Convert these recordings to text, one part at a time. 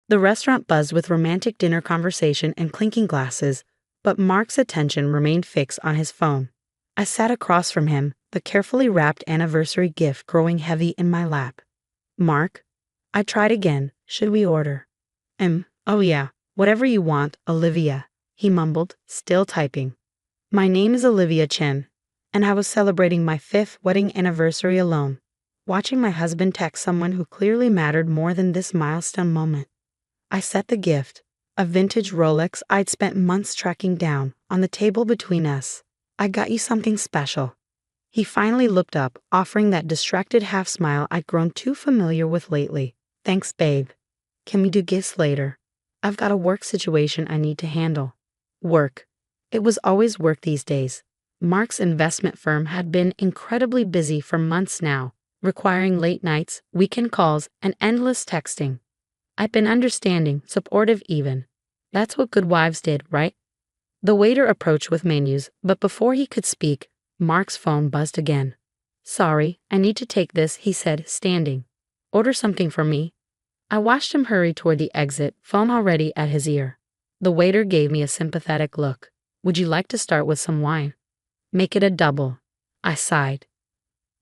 The restaurant buzzed with romantic dinner conversation and clinking glasses, but Mark's attention remained fixed on his phone. I sat across from him, the carefully wrapped anniversary gift growing heavy in my lap. Mark? I tried again. Should we order? Oh yeah, whatever you want, Olivia, he mumbled, still typing. My name is Olivia Chen, and I was celebrating my 5th wedding anniversary alone, watching my husband text someone who clearly mattered more than this milestone moment. I set the gift, a vintage Rolex I'd spent months tracking down, on the table between us. I got you something special. He finally looked up, offering that distracted half-smile I'd grown too familiar with lately. Thanks, babe. Can we do gifts later? I've got a work situation I need to handle. Work. It was always work these days. Mark's investment firm had been incredibly busy for months now, requiring late nights, weekend calls, and endless texting. I'd been understanding, supportive even. That's what good wives did, right? The waiter approached with menus, but before he could speak, Mark's phone buzzed again. Sorry, I need to take this, he said, standing. Order something for me. I watched him hurry toward the exit, phone already at his ear. The waiter gave me a sympathetic look. Would you like to start with some wine? Make it a double. I sighed.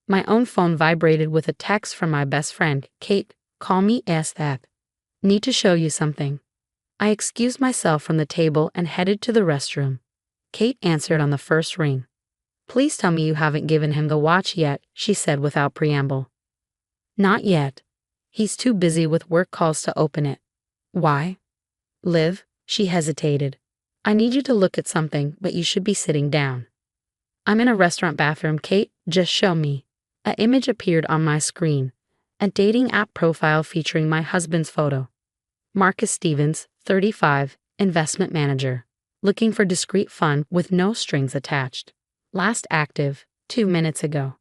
My own phone vibrated with a text from my best friend, Kate. Call me ASAP. Need to show you something. I excused myself from the table and headed to the restroom. Kate answered on the first ring. Please tell me you haven't given him the watch yet, she said without preamble. Not yet. He's too busy with work calls to open it. Why? Liv, she hesitated. I need you to look at something, but you should be sitting down. I'm in a restaurant bathroom, Kate, just show me. An image appeared on my screen, a dating app profile featuring my husband's photo. Marcus Stevens, 35, investment manager, looking for discreet fun with no strings attached. Last active, 2 minutes ago.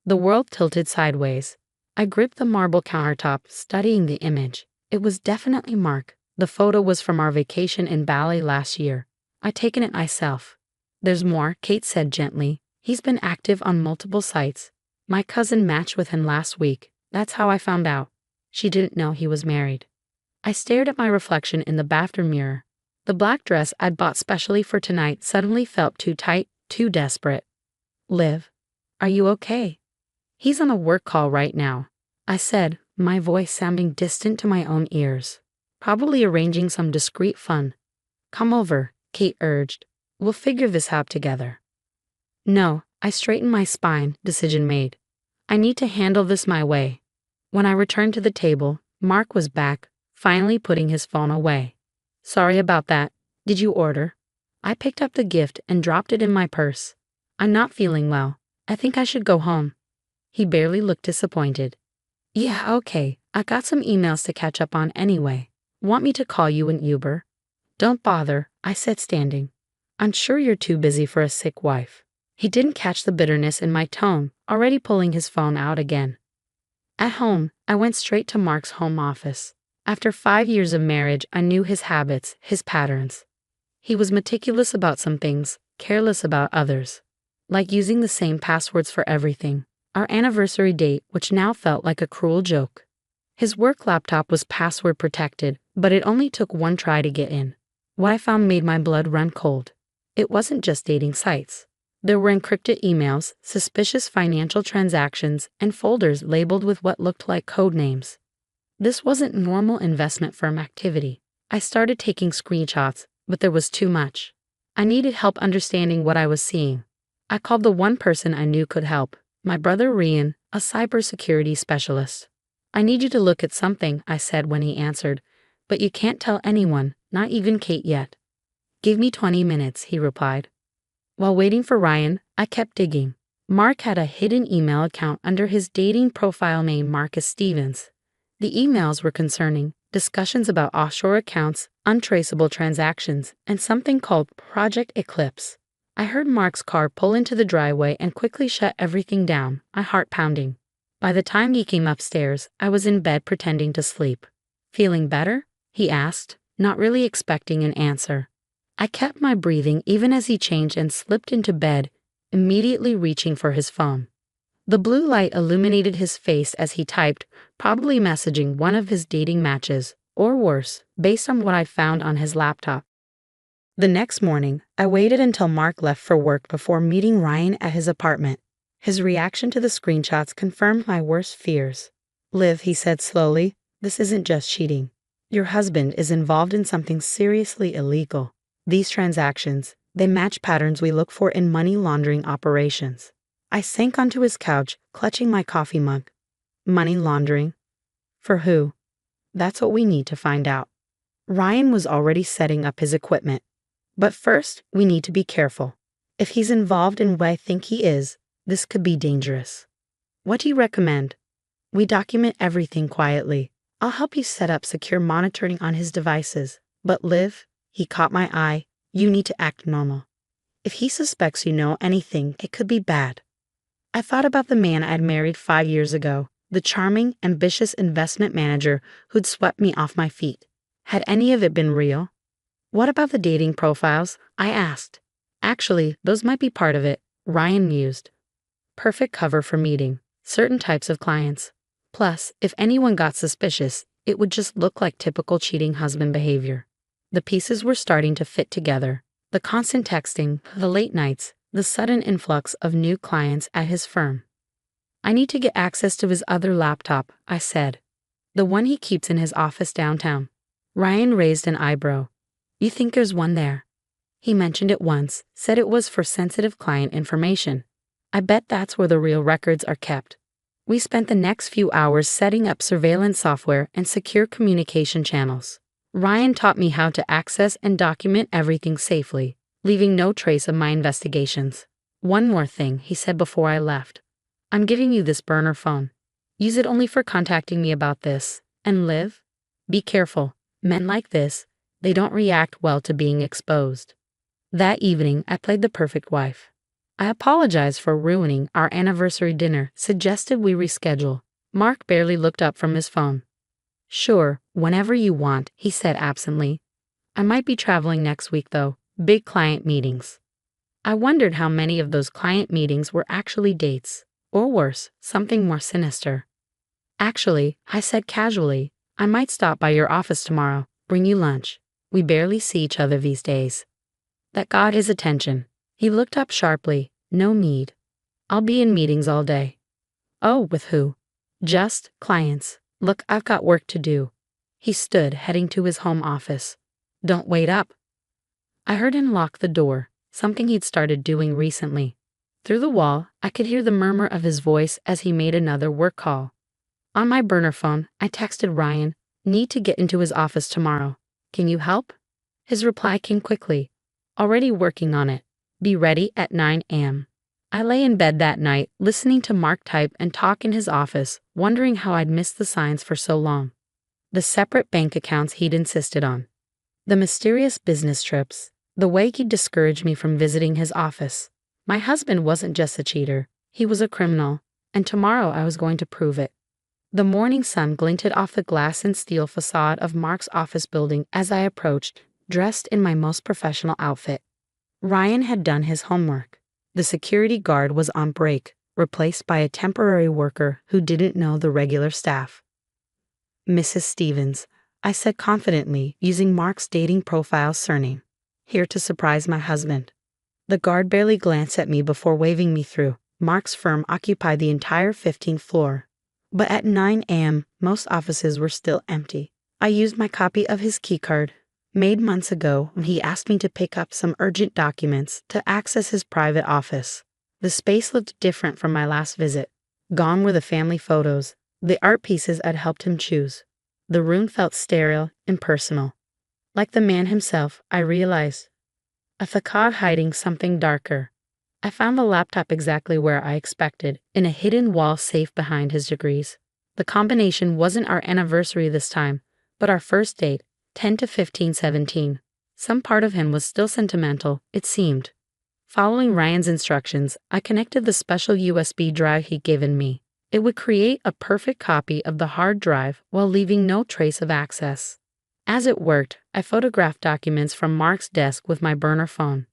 The world tilted sideways. I gripped the marble countertop, studying the image. It was definitely Mark. The photo was from our vacation in Bali last year. I'd taken it myself. There's more, Kate said gently. He's been active on multiple sites. My cousin matched with him last week. That's how I found out. She didn't know he was married. I stared at my reflection in the bathroom mirror. The black dress I'd bought specially for tonight suddenly felt too tight, too desperate. Liv, are you okay? He's on a work call right now, I said, my voice sounding distant to my own ears. Probably arranging some discreet fun. Come over, Kate urged. We'll figure this out together. No, I straightened my spine, decision made. I need to handle this my way. When I returned to the table, Mark was back, finally putting his phone away. Sorry about that. Did you order? I picked up the gift and dropped it in my purse. I'm not feeling well. I think I should go home. He barely looked disappointed. Yeah, okay. I got some emails to catch up on anyway. Want me to call you an Uber? Don't bother, I said standing. I'm sure you're too busy for a sick wife. He didn't catch the bitterness in my tone, already pulling his phone out again. At home, I went straight to Mark's home office. After 5 years of marriage, I knew his habits, his patterns. He was meticulous about some things, careless about others. Like using the same passwords for everything. Our anniversary date, which now felt like a cruel joke. His work laptop was password protected, but it only took one try to get in. What I found made my blood run cold. It wasn't just dating sites. There were encrypted emails, suspicious financial transactions, and folders labeled with what looked like code names. This wasn't normal investment firm activity. I started taking screenshots, but there was too much. I needed help understanding what I was seeing. I called the one person I knew could help, my brother Rian, a cybersecurity specialist. I need you to look at something, I said when he answered, but you can't tell anyone, not even Kate yet. Give me 20 minutes, he replied. While waiting for Ryan, I kept digging. Mark had a hidden email account under his dating profile name Marcus Stevens. The emails were concerning discussions about offshore accounts, untraceable transactions, and something called Project Eclipse. I heard Mark's car pull into the driveway and quickly shut everything down, my heart pounding. By the time he came upstairs, I was in bed pretending to sleep. Feeling better? He asked, not really expecting an answer. I kept my breathing even as he changed and slipped into bed, immediately reaching for his phone. The blue light illuminated his face as he typed, probably messaging one of his dating matches, or worse, based on what I found on his laptop. The next morning, I waited until Mark left for work before meeting Ryan at his apartment. His reaction to the screenshots confirmed my worst fears. "Liv," he said slowly, "this isn't just cheating. Your husband is involved in something seriously illegal. These transactions, they match patterns we look for in money laundering operations." I sank onto his couch, clutching my coffee mug. Money laundering? For who? That's what we need to find out. Ryan was already setting up his equipment. But first, we need to be careful. If he's involved in what I think he is, this could be dangerous. What do you recommend? We document everything quietly. I'll help you set up secure monitoring on his devices. But Liv, he caught my eye, you need to act normal. If he suspects you know anything, it could be bad. I thought about the man I'd married 5 years ago, the charming, ambitious investment manager who'd swept me off my feet. Had any of it been real? What about the dating profiles? I asked. Actually, those might be part of it, Ryan mused. Perfect cover for meeting certain types of clients. Plus, if anyone got suspicious, it would just look like typical cheating husband behavior. The pieces were starting to fit together. The constant texting, the late nights, the sudden influx of new clients at his firm. I need to get access to his other laptop, I said. The one he keeps in his office downtown. Ryan raised an eyebrow. You think there's one there? He mentioned it once, said it was for sensitive client information. I bet that's where the real records are kept. We spent the next few hours setting up surveillance software and secure communication channels. Ryan taught me how to access and document everything safely, leaving no trace of my investigations. One more thing, he said before I left. I'm giving you this burner phone. Use it only for contacting me about this. And Liv, be careful. Men like this, they don't react well to being exposed. That evening, I played the perfect wife. I apologized for ruining our anniversary dinner, suggested we reschedule. Mark barely looked up from his phone. Sure, whenever you want, he said absently. I might be traveling next week though, big client meetings. I wondered how many of those client meetings were actually dates, or worse, something more sinister. Actually, I said casually, I might stop by your office tomorrow, bring you lunch. We barely see each other these days. That got his attention. He looked up sharply. No need. I'll be in meetings all day. Oh, with who? Just clients. Look, I've got work to do. He stood, heading to his home office. Don't wait up. I heard him lock the door, something he'd started doing recently. Through the wall, I could hear the murmur of his voice as he made another work call. On my burner phone, I texted Ryan, need to get into his office tomorrow. Can you help? His reply came quickly. Already working on it. Be ready at 9 a.m. I lay in bed that night, listening to Mark type and talk in his office, wondering how I'd missed the signs for so long. The separate bank accounts he'd insisted on. The mysterious business trips. The way he'd discouraged me from visiting his office. My husband wasn't just a cheater. He was a criminal. And tomorrow I was going to prove it. The morning sun glinted off the glass and steel facade of Mark's office building as I approached, dressed in my most professional outfit. Ryan had done his homework. The security guard was on break, replaced by a temporary worker who didn't know the regular staff. Mrs. Stevens, I said confidently, using Mark's dating profile surname. Here to surprise my husband. The guard barely glanced at me before waving me through. Mark's firm occupied the entire 15th floor. But at 9 a.m., most offices were still empty. I used my copy of his keycard, made months ago when he asked me to pick up some urgent documents to access his private office. The space looked different from my last visit. Gone were the family photos, the art pieces I'd helped him choose. The room felt sterile, impersonal. Like the man himself, I realized. A facade hiding something darker. I found the laptop exactly where I expected, in a hidden wall safe behind his degrees. The combination wasn't our anniversary this time, but our first date, 10 to 15-17. Some part of him was still sentimental, it seemed. Following Ryan's instructions, I connected the special USB drive he'd given me. It would create a perfect copy of the hard drive while leaving no trace of access. As it worked, I photographed documents from Mark's desk with my burner phone.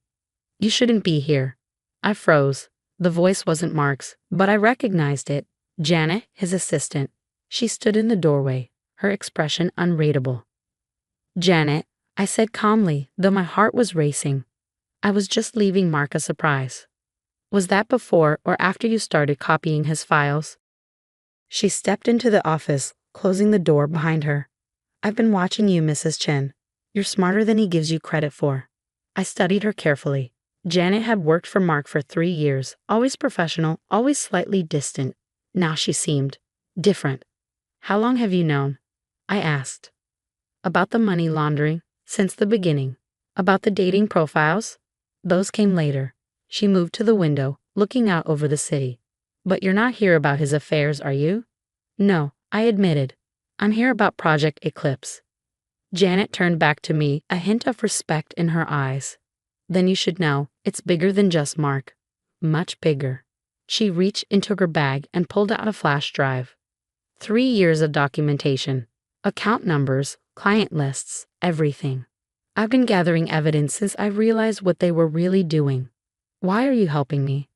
You shouldn't be here. I froze. The voice wasn't Mark's, but I recognized it. Janet, his assistant. She stood in the doorway, her expression unreadable. "Janet," I said calmly, though my heart was racing. "I was just leaving Mark a surprise." "Was that before or after you started copying his files?" She stepped into the office, closing the door behind her. "I've been watching you, Mrs. Chen. You're smarter than he gives you credit for." I studied her carefully. Janet had worked for Mark for 3 years, always professional, always slightly distant. Now she seemed different. "How long have you known?" I asked. "About the money laundering, since the beginning. About the dating profiles? Those came later." She moved to the window, looking out over the city. "But you're not here about his affairs, are you?" "No," I admitted. "I'm here about Project Eclipse." Janet turned back to me, a hint of respect in her eyes. "Then you should know, it's bigger than just Mark. Much bigger." She reached into her bag and pulled out a flash drive. 3 years of documentation. Account numbers, client lists, everything. "I've been gathering evidence since I realized what they were really doing." "Why are you helping me?"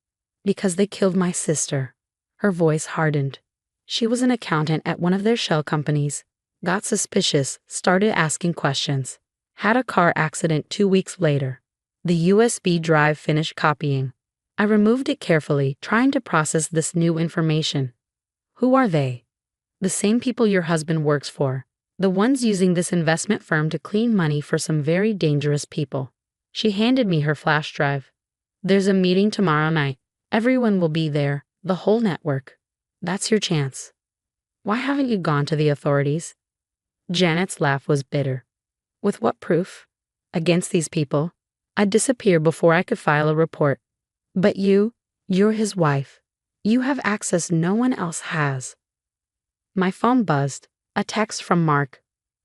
"Because they killed my sister." Her voice hardened. "She was an accountant at one of their shell companies. Got suspicious, started asking questions. Had a car accident 2 weeks later. The USB drive finished copying. I removed it carefully, trying to process this new information." "Who are they?" "The same people your husband works for. The ones using this investment firm to clean money for some very dangerous people." She handed me her flash drive. "There's a meeting tomorrow night. Everyone will be there, the whole network. That's your chance." "Why haven't you gone to the authorities?" Janet's laugh was bitter. "With what proof? Against these people. I'd disappear before I could file a report. But you're his wife. You have access no one else has." My phone buzzed. A text from Mark.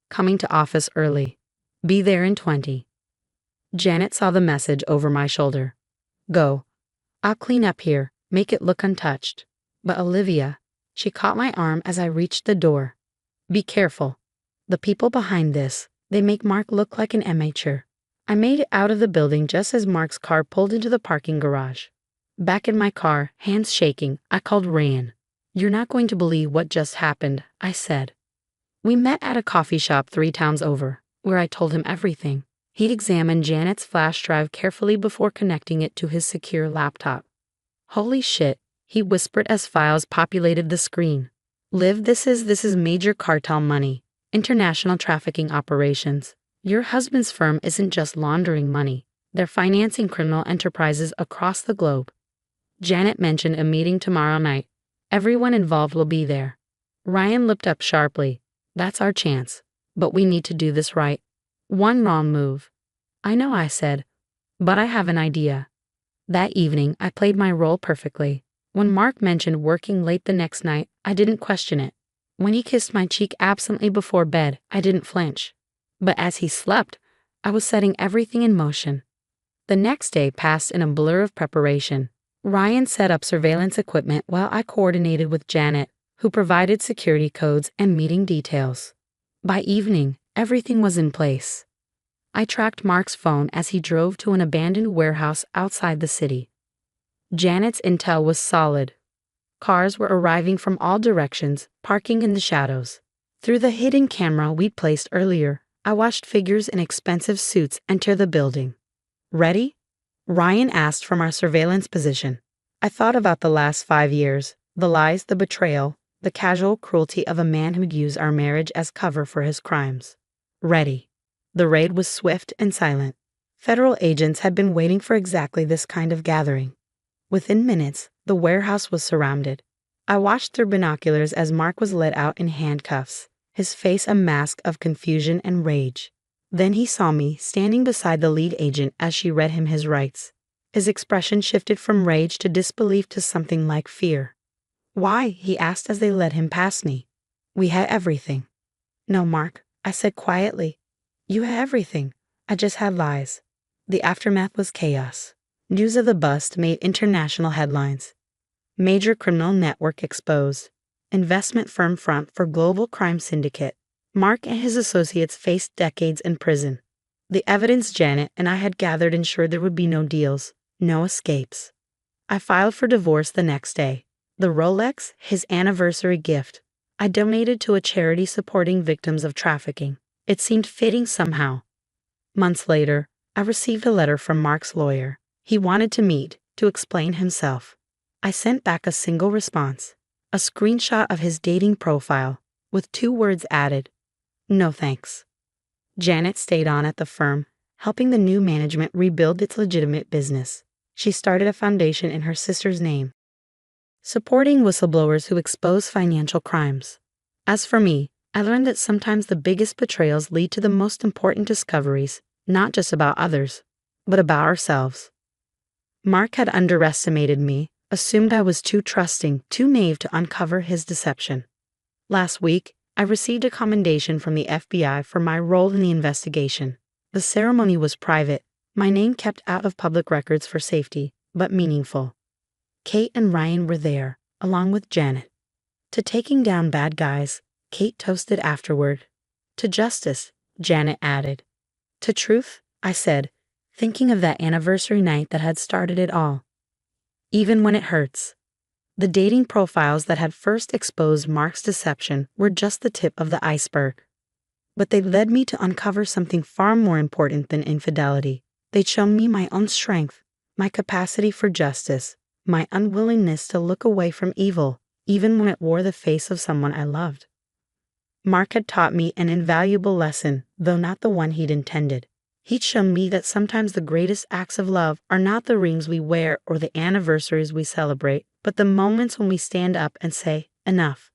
"Coming to office early. Be there in 20. Janet saw the message over my shoulder. "Go. I'll clean up here, make it look untouched." "But Olivia," she caught my arm as I reached the door. "Be careful. The people behind this, they make Mark look like an amateur." I made it out of the building just as Mark's car pulled into the parking garage. Back in my car, hands shaking, I called Ryan. "You're not going to believe what just happened," I said. "We met at a coffee shop 3 towns over, where I told him everything." He examined Janet's flash drive carefully before connecting it to his secure laptop. "Holy shit," he whispered as files populated the screen. "Liv, this is major cartel money. International trafficking operations. Your husband's firm isn't just laundering money. They're financing criminal enterprises across the globe." Janet mentioned a meeting tomorrow night. "Everyone involved will be there." Ryan looked up sharply. "That's our chance. But we need to do this right. One wrong move." "I know," I said. "But I have an idea." That evening, I played my role perfectly. When Mark mentioned working late the next night, I didn't question it. When he kissed my cheek absently before bed, I didn't flinch. But as he slept, I was setting everything in motion. The next day passed in a blur of preparation. Ryan set up surveillance equipment while I coordinated with Janet, who provided security codes and meeting details. By evening, everything was in place. I tracked Mark's phone as he drove to an abandoned warehouse outside the city. Janet's intel was solid. Cars were arriving from all directions, parking in the shadows. Through the hidden camera we'd placed earlier, I watched figures in expensive suits enter the building. "Ready?" Ryan asked from our surveillance position. I thought about the last 5 years, the lies, the betrayal, the casual cruelty of a man who'd use our marriage as cover for his crimes. "Ready." The raid was swift and silent. Federal agents had been waiting for exactly this kind of gathering. Within minutes, the warehouse was surrounded. I watched through binoculars as Mark was led out in handcuffs, his face a mask of confusion and rage. Then he saw me standing beside the lead agent as she read him his rights. His expression shifted from rage to disbelief to something like fear. "Why?" he asked as they led him past me. "We had everything." "No, Mark," I said quietly. "You had everything. I just had lies." The aftermath was chaos. News of the bust made international headlines. Major criminal network exposed. Investment firm front for global crime syndicate. Mark and his associates faced decades in prison. The evidence Janet and I had gathered ensured there would be no deals, no escapes. I filed for divorce the next day. The Rolex, his anniversary gift. I donated to a charity supporting victims of trafficking. It seemed fitting somehow. Months later, I received a letter from Mark's lawyer. He wanted to meet, to explain himself. I sent back a single response, a screenshot of his dating profile, with 2 words added: "No thanks." Janet stayed on at the firm, helping the new management rebuild its legitimate business. She started a foundation in her sister's name, supporting whistleblowers who expose financial crimes. As for me, I learned that sometimes the biggest betrayals lead to the most important discoveries, not just about others, but about ourselves. Mark had underestimated me, assumed I was too trusting, too naive to uncover his deception. Last week, I received a commendation from the FBI for my role in the investigation. The ceremony was private, my name kept out of public records for safety, but meaningful. Kate and Ryan were there, along with Janet. To taking down bad guys, Kate toasted afterward. To justice, Janet added. To truth, I said, thinking of that anniversary night that had started it all. Even when it hurts. The dating profiles that had first exposed Mark's deception were just the tip of the iceberg. But they led me to uncover something far more important than infidelity. They'd shown me my own strength, my capacity for justice, my unwillingness to look away from evil, even when it wore the face of someone I loved. Mark had taught me an invaluable lesson, though not the one he'd intended. He'd shown me that sometimes the greatest acts of love are not the rings we wear or the anniversaries we celebrate, but the moments when we stand up and say, enough.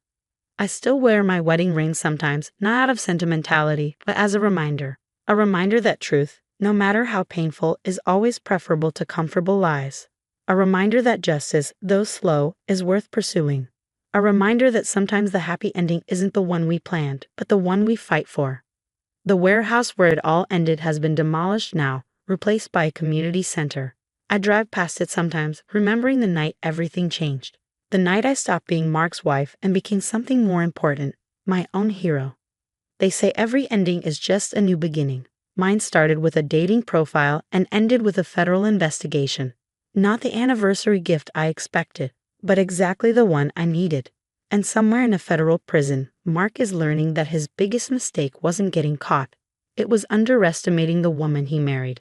I still wear my wedding ring sometimes, not out of sentimentality, but as a reminder that truth, no matter how painful, is always preferable to comfortable lies. A reminder that justice, though slow, is worth pursuing. A reminder that sometimes the happy ending isn't the one we planned, but the one we fight for. The warehouse where it all ended has been demolished now, replaced by a community center. I drive past it sometimes, remembering the night everything changed. The night I stopped being Mark's wife and became something more important, my own hero. They say every ending is just a new beginning. Mine started with a dating profile and ended with a federal investigation. Not the anniversary gift I expected, but exactly the one I needed. And somewhere in a federal prison, Mark is learning that his biggest mistake wasn't getting caught. It was underestimating the woman he married.